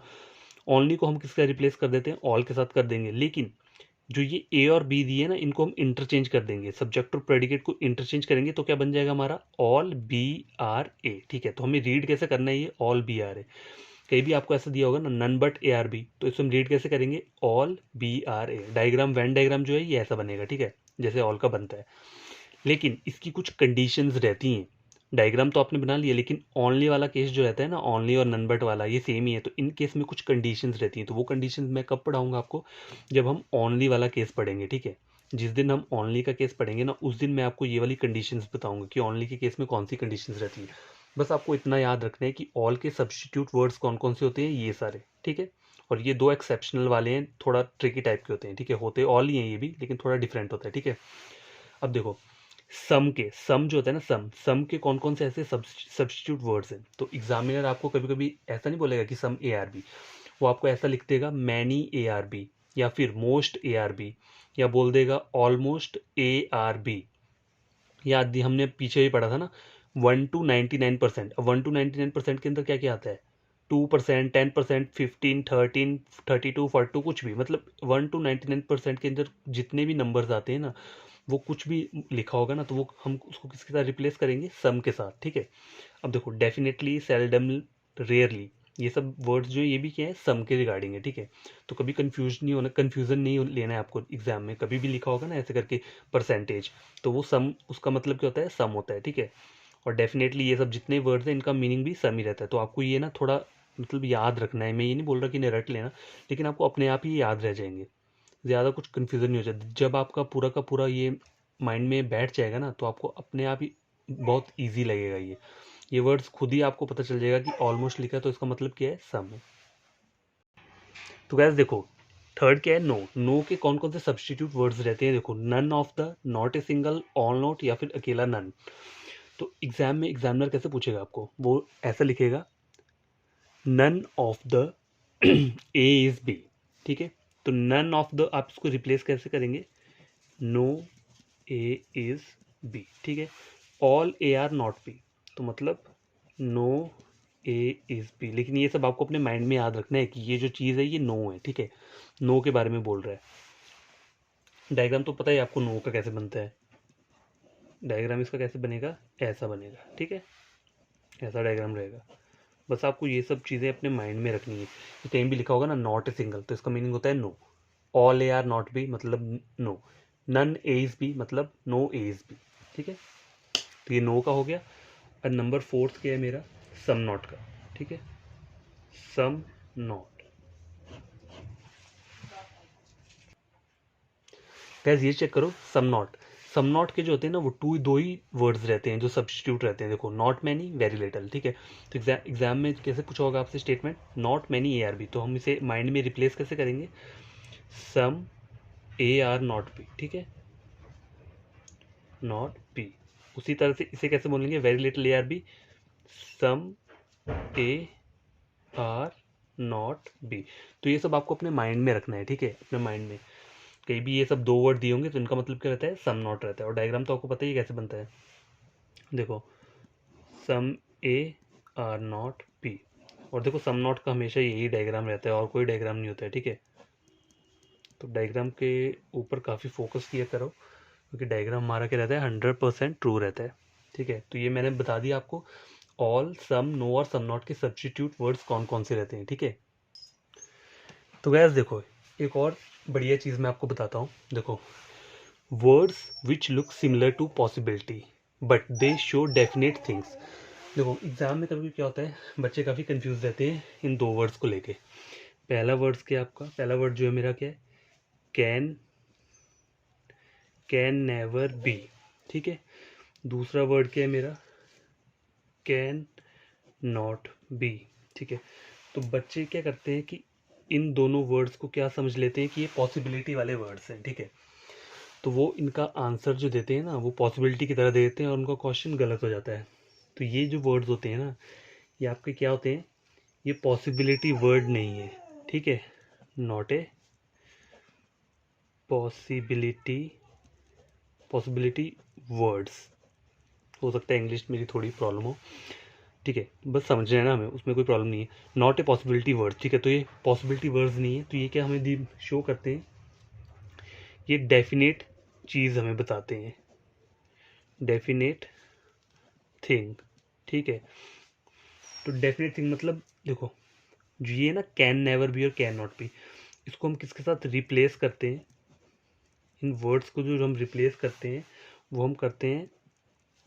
ओनली को हम किसका रिप्लेस कर देते हैं, ऑल के साथ कर देंगे। लेकिन जो ये ए और बी दिए ना, इनको हम इंटरचेंज कर देंगे, सब्जेक्ट और प्रेडिकेट को इंटरचेंज करेंगे, तो क्या बन जाएगा हमारा, ऑल बी आर ए, ठीक है। तो हमें रीड कैसे करना है, ये ऑल बी आर ए। कहीं भी आपको ऐसा दिया होगा ना, none but A are B, तो इसको हम रीड कैसे करेंगे, all B are A. Diagram, Venn diagram जो है ये ऐसा बनेगा, ठीक है, जैसे ऑल का बनता है। लेकिन इसकी कुछ कंडीशंस रहती हैं। डायग्राम तो आपने बना लिया, लेकिन ओनली वाला केस जो रहता है ना, ओनली और नन बट वाला, ये सेम ही है। तो इन केस में कुछ कंडीशंस रहती हैं, तो वो कंडीशंस मैं कब पढ़ाऊंगा आपको, जब हम ओनली वाला केस पढ़ेंगे, ठीक है। जिस दिन हम ओनली का केस पढ़ेंगे ना, उस दिन मैं आपको ये वाली कंडीशंस बताऊंगा कि ओनली के केस में कौन सी कंडीशंस रहती है। बस आपको इतना याद रखना है कि ऑल के सब्स्टिट्यूट वर्ड्स कौन कौन से होते हैं, ये सारे, ठीक है। और ये दो एक्सेप्शनल वाले हैं, थोड़ा ट्रिकी टाइप के होते हैं, ठीक है, होते ऑल ही हैं ये भी, लेकिन थोड़ा डिफरेंट होता है, ठीक है। अब देखो सम के, सम जो होता है ना, सम सम के कौन कौन से ऐसे सब्स्टिट्यूट वर्ड्स हैं। तो एग्जामिनर आपको कभी कभी ऐसा नहीं बोलेगा कि सम ए आर बी, वो आपको ऐसा लिख देगा मैनी ए आर बी, या फिर मोस्ट ए आर बी, या बोल देगा ऑलमोस्ट ए आर बी। याद दी हमने पीछे भी पढ़ा था ना, 1 to 99%। अब 1 to 99% के अंदर क्या क्या आता है, 2%, 10%, 15, 13, 32, 42, कुछ भी, मतलब 1 to 99% के अंदर जितने भी नंबर्स आते हैं ना, वो कुछ भी लिखा होगा ना, तो वो हम उसको किसके साथ रिप्लेस करेंगे, सम के साथ, ठीक है। अब देखो डेफिनेटली, सेल्डम, रेयरली, ये सब वर्ड्स जो ये भी क्या है, सम के रिगार्डिंग है, ठीक है। तो कभी कंफ्यूजन नहीं लेना है आपको एग्जाम में, कभी भी लिखा होगा ना ऐसे करके परसेंटेज, तो वो सम, उसका मतलब क्या होता है, सम होता है, ठीक है। और डेफिनेटली ये सब जितने वर्ड्स हैं इनका मीनिंग भी सम ही रहता है। तो आपको ये ना थोड़ा मतलब याद रखना है। मैं ये नहीं बोल रहा कि इन्हें रट लेना, लेकिन आपको अपने आप ही याद रह जाएंगे, ज़्यादा कुछ कन्फ्यूज़न नहीं हो जाता। जब आपका पूरा का पूरा ये माइंड में बैठ जाएगा ना, तो आपको अपने आप ही बहुत ईजी लगेगा। ये वर्ड्स खुद ही आपको पता चल जाएगा कि ऑलमोस्ट लिखा है तो इसका मतलब क्या है, सम है। तो गैस देखो, थर्ड क्या है, नो। नो के कौन कौन से सब्सटीट्यूट वर्ड्स रहते हैं, देखो, none of the, not a single, all not, या फिर अकेला नन। तो एग्जाम में एग्जामिनर कैसे पूछेगा आपको, वो ऐसा लिखेगा, none of the A is B, ठीक है। तो नन ऑफ द आप इसको रिप्लेस कैसे करेंगे, नो ए इज बी, ठीक है। All A are not B, तो मतलब नो ए इज बी। लेकिन ये सब आपको अपने माइंड में याद रखना है कि ये जो चीज़ है ये नो है, ठीक है, नो के बारे में बोल रहा है। डायग्राम तो पता है आपको नो का कैसे बनता है, डायग्राम इसका कैसे बनेगा, ऐसा बनेगा, ठीक है, ऐसा डायग्राम रहेगा। बस आपको ये सब चीज़ें अपने माइंड में रखनी है। तो कहीं भी लिखा होगा ना नॉट ए सिंगल, तो इसका मीनिंग होता है no. All A are not B मतलब no. None A is B मतलब नो ए इज बी, ठीक है। तो ये नो का हो गया। और नंबर फोर्थ क्या है मेरा, सम नॉट का, ठीक है, सम नॉट। गैस ये चेक करो, सम नॉट, सम नॉट के जो होते हैं ना, वो दो ही वर्ड्स रहते हैं जो सब्स्टिट्यूट रहते हैं। देखो, नॉट मैनी, वेरी लिटल, ठीक है। तो एग्जाम में कैसे पूछा होगा आपसे statement, not many A are B, तो हम इसे माइंड में रिप्लेस कैसे करेंगे, some A are not B, ठीक है, नॉट बी। उसी तरह से इसे कैसे बोलेंगे, very little A are B, some A are not B. तो ये सब आपको अपने माइंड में रखना है, ठीक है, अपने माइंड में। कहीं भी ये सब दो वर्ड दिए होंगे तो इनका मतलब क्या रहता है, सम नॉट रहता है। और डायग्राम तो आपको पता ही कैसे बनता है, देखो, सम ए आर नॉट बी। और देखो, सम नॉट का हमेशा यही डायग्राम रहता है और कोई डायग्राम नहीं होता है, ठीक है। तो डायग्राम के ऊपर काफ़ी फोकस किया करो, क्योंकि डायग्राम हमारा क्या रहता है, 100% ट्रू रहता है, ठीक है। तो ये मैंने बता दिया आपको, ऑल, सम, नो और सम नॉट के सब्स्टिट्यूट वर्ड्स कौन कौन से रहते हैं, ठीक है। तो गैस देखो, एक और बढ़िया चीज़ मैं आपको बताता हूँ। देखो, words which look similar to possibility but they show definite things. देखो, एग्जाम में कभी क्या होता है, बच्चे काफ़ी कंफ्यूज रहते हैं इन दो वर्ड्स को लेके। पहला वर्ड्स क्या है आपका, पहला वर्ड जो है मेरा क्या है, कैन, कैन नेवर बी, ठीक है। दूसरा वर्ड क्या है मेरा, कैन नॉट बी, ठीक है। तो बच्चे क्या करते हैं कि इन दोनों वर्ड्स को क्या समझ लेते हैं कि ये पॉसिबिलिटी वाले वर्ड्स हैं, ठीक है। तो वो इनका आंसर जो देते हैं ना, वो पॉसिबिलिटी की तरह दे देते हैं और उनका क्वेश्चन गलत हो जाता है। तो ये जो वर्ड्स होते हैं ना, ये आपके क्या होते हैं, ये पॉसिबिलिटी वर्ड नहीं है, ठीक है, not a possibility, possibility words. हो सकता है इंग्लिश मेरी थोड़ी प्रॉब्लम हो, ठीक है, बस समझ रहे हैं ना हमें, उसमें कोई प्रॉब्लम नहीं है। नॉट ए पॉसिबिलिटी वर्ड, ठीक है। तो ये पॉसिबिलिटी वर्ड्स नहीं है, तो ये क्या हमें शो करते हैं, ये डेफिनेट चीज़ हमें बताते हैं, डेफिनेट थिंग, ठीक है। तो डेफिनेट थिंग मतलब देखो, जो ये ना कैन नेवर बी और कैन नॉट बी, इसको हम किसके साथ रिप्लेस करते हैं, इन वर्ड्स को जो हम रिप्लेस करते हैं वो हम करते हैं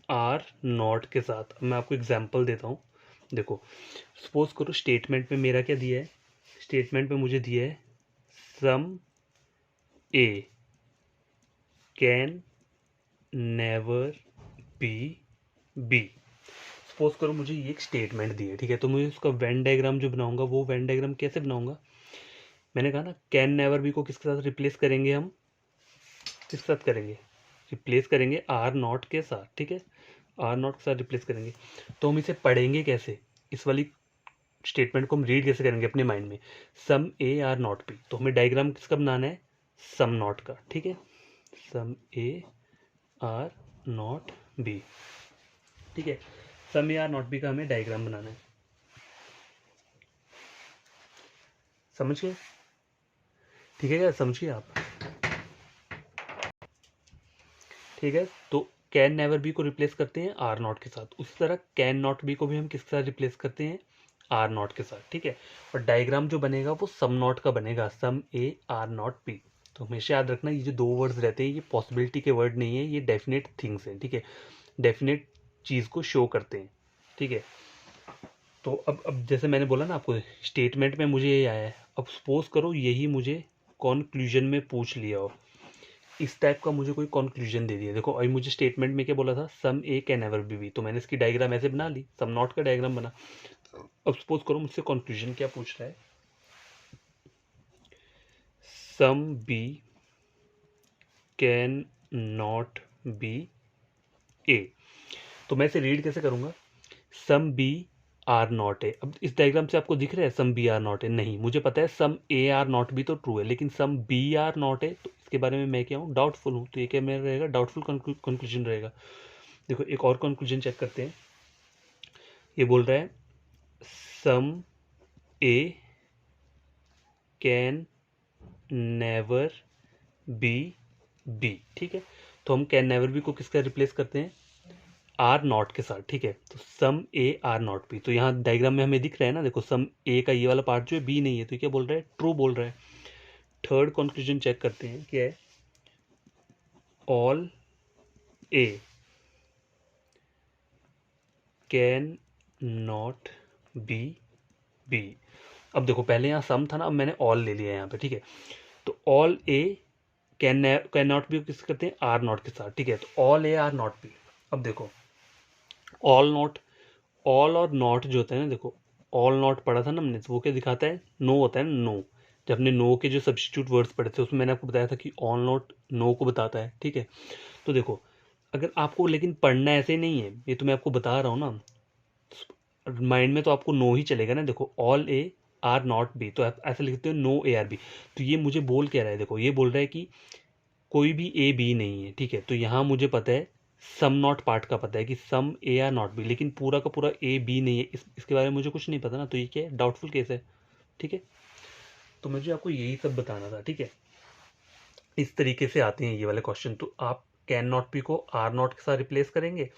आर नॉट के साथ। मैं आपको एग्जांपल देता हूँ। देखो, सपोज करो स्टेटमेंट में मेरा क्या दिया है, स्टेटमेंट में मुझे दिया है some A can never be B. Suppose करो मुझे ये एक स्टेटमेंट दी है, ठीक है। तो मुझे उसका वेन डायग्राम जो बनाऊंगा, वो वेन डायग्राम कैसे बनाऊंगा, मैंने कहा ना, कैन नेवर बी को किसके साथ रिप्लेस करेंगे हम, किसके साथ करेंगे, रिप्लेस करेंगे आर नॉट के साथ, ठीक है, आर नॉट के साथ रिप्लेस करेंगे। तो हम इसे पढ़ेंगे कैसे, इस वाली स्टेटमेंट को हम रीड कैसे करेंगे अपने माइंड में, सम ए आर नॉट बी। तो हमें डायग्राम किसका बनाना है, सम नॉट का, ठीक है, some A are not B, ठीक है। Some A are not B का हमें डायग्राम बनाना है, समझ गए, ठीक है क्या, समझिए आप, ठीक है। तो कैन नेवर बी को रिप्लेस करते हैं आर नॉट के साथ, उसी तरह कैन नॉट बी को भी हम किसके साथ रिप्लेस करते हैं, आर नॉट के साथ, ठीक है। और डायग्राम जो बनेगा वो सम नॉट का बनेगा, सम ए आर नॉट बी। तो हमेशा याद रखना, ये जो दो वर्ड्स रहते हैं ये पॉसिबिलिटी के वर्ड नहीं है, ये डेफिनेट थिंग्स हैं, ठीक है। डेफिनेट चीज़ को शो करते हैं, ठीक है। तो अब जैसे मैंने बोला ना आपको, स्टेटमेंट में मुझे ये आया है, अब सपोज करो यही मुझे कॉन्क्लूजन में पूछ लिया हो, इस टाइप का मुझे कोई कॉन्क्लूजन दे दिया। देखो अभी मुझे स्टेटमेंट में क्या बोला था, सम ए कैन नेवर बी, तो मैंने इसकी डायग्राम ऐसे बना ली, सम नॉट का डायग्राम बना। अब सपोज करो मुझसे कॉन्क्लूजन क्या पूछ रहा है, some B can not be A. तो मैं इसे रीड कैसे करूंगा, some B are not A. अब इस डायग्राम से आपको दिख रहा है some B are not A? नहीं, मुझे पता है some A are not B तो ट्रू है, लेकिन some B are not A, तो इसके बारे में मैं क्या हूँ, डाउटफुल हूँ। तो ये क्या मेरा रहेगा, डाउटफुल कंक्लूजन रहेगा। देखो एक और कंक्लूजन चेक करते हैं, ये बोल रहा है some A can never be B, ठीक है। तो हम कैन नेवर बी को किसका रिप्लेस करते हैं, आर नॉट के साथ, ठीक है। तो सम ए आर नॉट बी, तो यहाँ डायग्राम में हमें दिख रहा है ना, देखो सम ए का ये वाला पार्ट जो है बी नहीं है, तो क्या बोल रहा है, ट्रू बोल रहा है। थर्ड कंक्लूजन चेक करते हैं, क्या है, all A can not B B. अब देखो पहले यहाँ सम था ना, अब मैंने ऑल ले लिया यहाँ पे, ठीक है। तो all A can not B किस करते हैं, आर नॉट के साथ, ठीक है। तो all A are not B. अब देखो ऑल नॉट, ऑल और नॉट जो होता है ना, देखो ऑल नॉट पढ़ा था ना हमने, तो वो क्या दिखाता है, नो होता है ना, नो। जब हमने नो के जो सब्स्टिट्यूट वर्ड्स पढ़े थे उसमें मैंने आपको बताया था कि ऑल नॉट नो को बताता है, ठीक है। तो देखो अगर आपको लेकिन पढ़ना ऐसे नहीं है, ये तो मैं आपको बता रहा हूँ ना, माइंड में तो आपको नो ही चलेगा ना। देखो all A are not B, तो आप ऐसे लिखते हो नो ए आर बी। तो ये मुझे बोल क्या रहा है, देखो ये बोल रहा है कि कोई भी ए बी नहीं है, ठीक है। तो यहाँ मुझे पता है सम नॉट पार्ट का पता है कि सम ए आर नॉट बी, लेकिन पूरा का पूरा ए बी नहीं है, इसके बारे में मुझे कुछ नहीं पता ना, तो ये क्या है, डाउटफुल केस है, ठीक है। तो मुझे आपको यही सब बताना था, ठीक है। इस तरीके से आते हैं ये वाले क्वेश्चन। तो आप कैन नॉट बी को आर नॉट के साथ रिप्लेस करेंगे,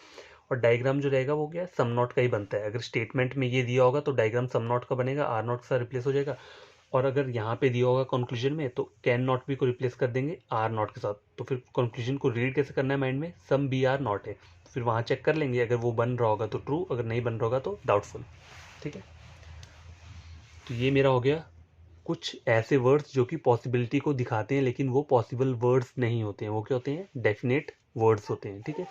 और डायग्राम जो रहेगा वो क्या है, सम नॉट का ही बनता है। अगर स्टेटमेंट में ये दिया होगा तो डायग्राम सम नॉट का बनेगा, आर नॉट के साथ रिप्लेस हो जाएगा। और अगर यहाँ पे दिया होगा कंक्लूजन में, तो कैन नॉट बी को रिप्लेस कर देंगे आर नॉट के साथ। तो फिर कंक्लूजन को रीड कैसे करना है माइंड में, सम बी आर नॉट है, फिर वहाँ चेक कर लेंगे, अगर वो बन रहा होगा तो ट्रू, अगर नहीं बन रहा होगा तो डाउटफुल, ठीक है। तो ये मेरा हो गया कुछ ऐसे वर्ड्स जो कि पॉसिबिलिटी को दिखाते हैं, लेकिन वो पॉसिबल वर्ड्स नहीं होते हैं, वो क्या होते हैं, डेफिनेट वर्ड्स होते हैं, ठीक है।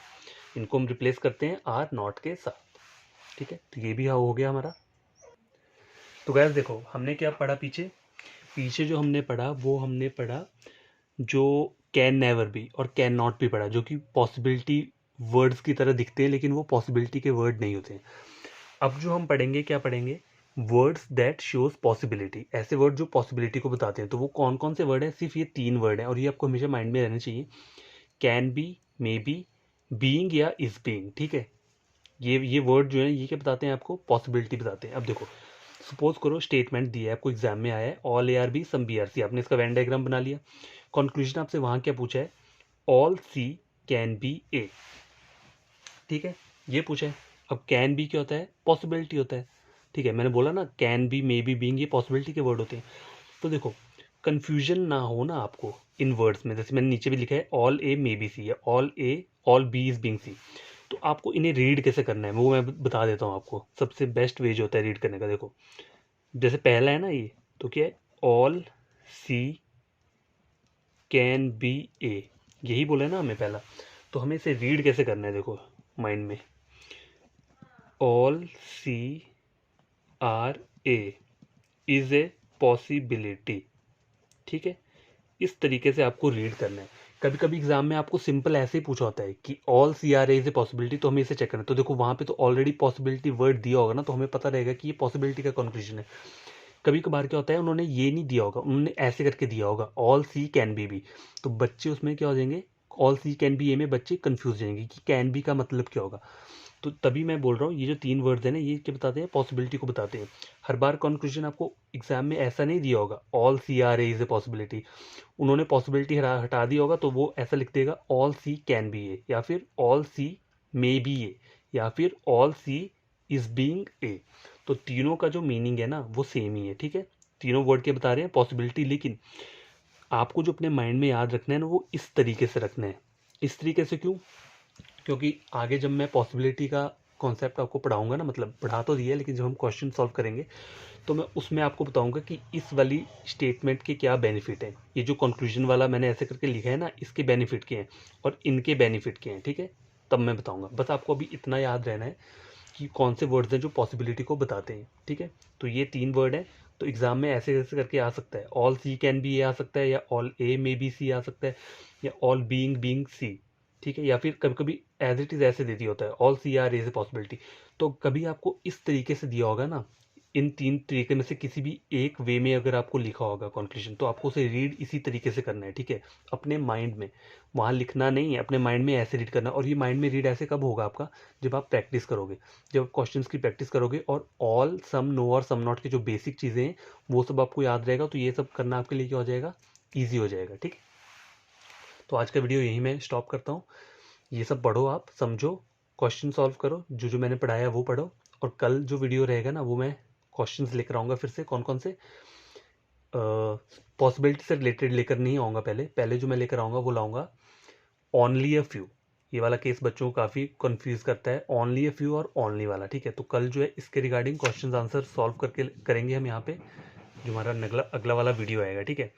इनको हम रिप्लेस करते हैं आर नॉट के साथ, ठीक है। तो ये भी हो गया हमारा। तो गैस देखो हमने क्या पढ़ा पीछे, पीछे जो हमने पढ़ा वो हमने पढ़ा जो कैन नेवर बी और कैन नॉट भी पढ़ा, जो कि पॉसिबिलिटी वर्ड्स की तरह दिखते हैं, लेकिन वो पॉसिबिलिटी के वर्ड नहीं होते हैं। अब जो हम पढ़ेंगे, क्या पढ़ेंगे, वर्ड्स दैट शोज पॉसिबिलिटी, ऐसे वर्ड जो पॉसिबिलिटी को बताते हैं। तो वो कौन कौन से वर्ड हैं, सिर्फ ये 3 वर्ड हैं, और ये आपको हमेशा माइंड में रहने चाहिए, can be, may be, being या इज बीइंग, ठीक है। ये वर्ड जो है ये क्या बताते हैं, आपको पॉसिबिलिटी बताते हैं। अब देखो सपोज करो स्टेटमेंट दिया है आपको, एग्जाम में आया है, all A are B some B are C, आपने इसका वेन डायग्राम बना लिया। कंक्लूजन आपसे वहां क्या पूछा है, ऑल सी कैन बी ए, ठीक है, ये पूछा है। अब कैन बी क्या होता है, पॉसिबिलिटी होता है, ठीक है। मैंने बोला ना can be, may be, being, ये पॉसिबिलिटी के वर्ड होते हैं। तो देखो कंफ्यूजन ना हो ना आपको इन वर्ड्स में, जैसे मैंने नीचे भी लिखा है all A may be C, है all A, all B is being C. तो आपको इन्हें रीड कैसे करना है वो मैं बता देता हूँ आपको, सबसे बेस्ट वे जो होता है रीड करने का। देखो जैसे पहला है ना ये, तो क्या है, ऑल सी कैन बी ए, यही बोला है ना हमें पहला। तो हमें इसे रीड कैसे करना है, देखो माइंड में, all C are A is a possibility, ठीक है। इस तरीके से आपको रीड करना है। कभी कभी एग्जाम में आपको सिंपल ऐसे ही पूछा होता है कि all C are A is a possibility, तो हमें इसे चेक करना है। तो देखो वहां पे तो ऑलरेडी पॉसिबिलिटी वर्ड दिया होगा ना, तो हमें पता रहेगा कि ये पॉसिबिलिटी का कंक्लूजन है। कभी कभार क्या होता है, उन्होंने ये नहीं दिया होगा, उन्होंने ऐसे करके दिया होगा, all C can be B, तो बच्चे उसमें क्या हो जाएंगे, all C can be A में बच्चे कंफ्यूज हो जाएंगे कि कैन बी का मतलब क्या होगा। तो तभी मैं बोल रहा हूँ ये जो 3 वर्ड्स हैं ना, ये क्या बताते हैं, पॉसिबिलिटी को बताते हैं। हर बार कंक्लूजन आपको एग्जाम में ऐसा नहीं दिया होगा all C are A is a possibility, उन्होंने पॉसिबिलिटी हटा दिया होगा, तो वो ऐसा लिख देगा all C can be A, या फिर all C may be A, या फिर all C is being A. तो तीनों का जो मीनिंग है ना वो सेम ही है, ठीक है। तीनों वर्ड के बता रहे हैं पॉसिबिलिटी, लेकिन आपको जो अपने माइंड में याद रखना है ना वो इस तरीके से रखना है। इस तरीके से क्यों, क्योंकि आगे जब मैं पॉसिबिलिटी का कॉन्सेप्ट आपको पढ़ाऊंगा ना, मतलब पढ़ा तो दिया है, लेकिन जब हम क्वेश्चन सॉल्व करेंगे तो मैं उसमें आपको बताऊंगा कि इस वाली स्टेटमेंट के क्या बेनिफिट हैं। ये जो कंक्लूजन वाला मैंने ऐसे करके लिखा है ना, इसके बेनिफिट क्या हैं और इनके बेनिफिट क्या हैं, ठीक है, तब मैं बताऊंगा। बस आपको अभी इतना याद रहना है कि कौन से वर्ड्स हैं जो पॉसिबिलिटी को बताते हैं, ठीक है। तो ये 3 वर्ड हैं। तो एग्जाम में ऐसे ऐसे करके आ सकता है, ऑल सी कैन बी ए आ सकता है, या ऑल ए मे बी सी आ सकता है, या ऑल बीइंग सी, ठीक है। या फिर कभी कभी एज इट इज़ ऐसे दे दिया होता है, all C are is a possibility. तो कभी आपको इस तरीके से दिया होगा ना, इन 3 तरीके में से किसी भी एक वे में अगर आपको लिखा होगा कॉन्क्लूजन, तो आपको उसे रीड इसी तरीके से करना है, ठीक है, अपने माइंड में। वहाँ लिखना नहीं है, अपने माइंड में ऐसे रीड करना। और ये माइंड में रीड ऐसे कब होगा आपका, जब आप प्रैक्टिस करोगे, जब क्वेश्चंस की प्रैक्टिस करोगे, और ऑल सम नो और सम नॉट की जो बेसिक चीज़ें हैं वो सब आपको याद रहेगा। तो ये सब करना आपके लिए क्या हो जाएगा, ईजी हो जाएगा, ठीक है। तो आज का वीडियो यहीं मैं स्टॉप करता हूँ। ये सब पढ़ो, आप समझो, क्वेश्चन सॉल्व करो, जो जो मैंने पढ़ाया वो पढ़ो। और कल जो वीडियो रहेगा ना, वो मैं क्वेश्चंस लेकर आऊँगा फिर से, कौन कौन से पॉसिबिलिटी से रिलेटेड लेकर नहीं आऊँगा। पहले जो मैं लेकर आऊँगा वो लाऊंगा ओनली अ फ्यू। ये वाला केस बच्चों को काफ़ी कंफ्यूज करता है, ओनली अ फ्यू और ओनली वाला, ठीक है। तो कल जो है इसके रिगार्डिंग क्वेश्चंस आंसर सॉल्व करके करेंगे हम यहाँ पे, जो हमारा अगला अगला वाला वीडियो आएगा, ठीक है।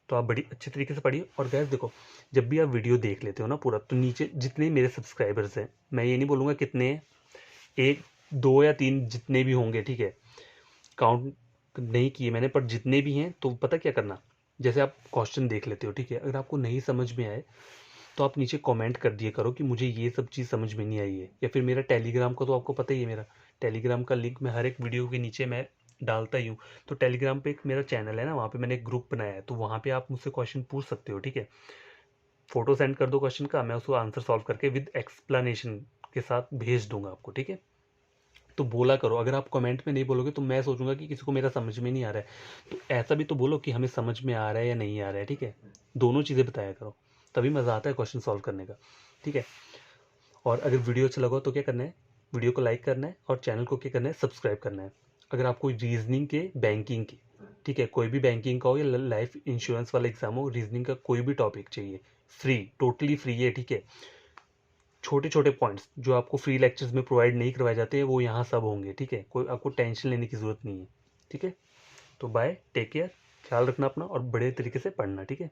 तो आप बड़ी अच्छे तरीके से पढ़िए। और गैस देखो, जब भी आप वीडियो देख लेते हो ना पूरा, तो नीचे जितने मेरे सब्सक्राइबर्स हैं, मैं ये नहीं बोलूँगा कितने हैं, 1 2 या 3 जितने भी होंगे, ठीक है, काउंट नहीं किए मैंने, पर जितने भी हैं, तो पता क्या करना, जैसे आप क्वेश्चन देख लेते हो, ठीक है, अगर आपको नहीं समझ में आए तो आप नीचे कमेंट कर दिया करो कि मुझे ये सब चीज़ समझ में नहीं आई है। या फिर मेरा टेलीग्राम का तो आपको पता ही है, मेरा टेलीग्राम का लिंक मैं हर एक वीडियो के नीचे मैं डालता ही हूँ। तो टेलीग्राम पे एक मेरा चैनल है ना, वहाँ पे मैंने एक ग्रुप बनाया है, तो वहाँ पे आप मुझसे क्वेश्चन पूछ सकते हो, ठीक है। फोटो सेंड कर दो क्वेश्चन का, मैं उसको आंसर सॉल्व करके विद एक्सप्लेनेशन के साथ भेज दूंगा आपको, ठीक है। तो बोला करो, अगर आप कमेंट में नहीं बोलोगे तो मैं सोचूंगा कि किसी को मेरा समझ में नहीं आ रहा है। तो ऐसा भी तो बोलो कि हमें समझ में आ रहा है या नहीं आ रहा है, ठीक है। दोनों चीज़ें बताया करो, तभी मज़ा आता है क्वेश्चन सॉल्व करने का, ठीक है। और अगर वीडियो अच्छा लगा तो क्या करना है, वीडियो को लाइक करना है और चैनल को क्या करना है, सब्सक्राइब करना है। अगर आपको रीजनिंग के, बैंकिंग के, ठीक है, कोई भी बैंकिंग का हो या लाइफ इंश्योरेंस वाला एग्जाम हो, रीजनिंग का कोई भी टॉपिक चाहिए, फ्री, टोटली फ्री है, ठीक है। छोटे छोटे पॉइंट्स जो आपको फ्री लेक्चर्स में प्रोवाइड नहीं करवाए जाते हैं वो यहाँ सब होंगे, ठीक है। कोई आपको टेंशन लेने की ज़रूरत नहीं है, ठीक है। तो बाय, टेक केयर, ख्याल रखना अपना और बड़े तरीके से पढ़ना, ठीक है।